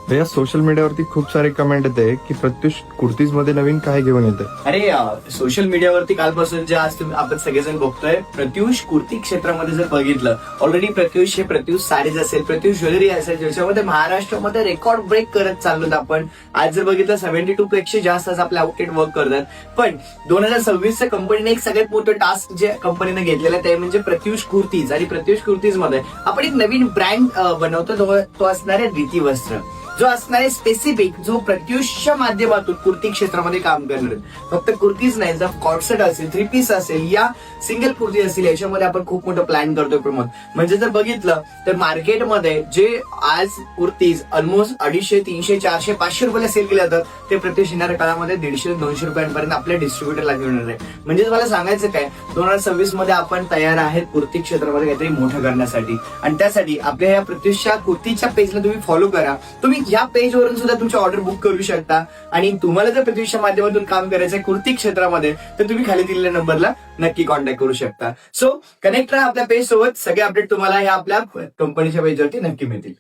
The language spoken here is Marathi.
भैया सोशल मीडियावरती खूप सारे कमेंट येते की प्रत्युष कुर्तीज मध्ये नवीन काय घेऊन येते. अरे सोशल मीडियावरती कालपासून जे आज आपण सगळेजण बघतोय, प्रत्युष कुर्ती क्षेत्रामध्ये जर बघितलं, ऑलरेडी प्रत्युष हे प्रत्युष साडीज असेल, प्रत्युष ज्वेलरी असेल, ज्याच्यामध्ये महाराष्ट्रामध्ये रेकॉर्ड ब्रेक करत चाललो आपण. आज जर बघितलं 72 पेक्षा जास्त आज आपले आउटलेट वर्क करतात. पण 2026 कंपनीने एक सगळ्यात मोठं टास्क जे कंपनीने घेतलेलं आहे ते म्हणजे प्रत्युष कुर्तीज. आणि प्रत्युष कुर्तीज मध्ये आपण एक नवीन ब्रँड बनवतो, तो असणार आहे रीती वस्त्र, जो असणार आहे स्पेसिफिक, जो प्रत्युषच्या माध्यमातून कुर्ती क्षेत्रामध्ये काम करणार आहे. फक्त कुर्तीच नाही, जर कॉर्डसेट असेल, 3 पीस असेल या सिंगल कुर्ती असेल, याच्यामध्ये आपण खूप मोठं प्लॅन करतोय प्रमोद. म्हणजे जर बघितलं तर मार्केटमध्ये जे आज कुर्तीज ऑलमोस्ट 250, 300, 400, 500 रुपयाला सेल केले जातात, ते प्रत्युष येणाऱ्या काळामध्ये 150-200 रुपयांपर्यंत आपल्या डिस्ट्रीब्युटरला घेऊन येणार आहे. म्हणजे मला सांगायचं काय, 2026 मध्ये आपण तयार आहेत कुर्ती क्षेत्रामध्ये काहीतरी मोठं करण्यासाठी. आणि त्यासाठी आपल्या या प्रत्युषच्या कुर्तीच्या पेजला तुम्ही फॉलो करा. तुम्ही या पेजवरून सुद्धा तुमची ऑर्डर बुक करू शकता. आणि तुम्हाला जर प्रत्युषच्या माध्यमातून काम करायचं आहे कुर्ती क्षेत्रामध्ये, तर तुम्ही खाली दिलेल्या नंबरला नक्की कॉन्टॅक्ट करू शकता. सो कनेक्ट राहा आपल्या पेज सोबत. सगळे अपडेट तुम्हाला या आपल्या कंपनीच्या पेजवरती नक्की मिळतील.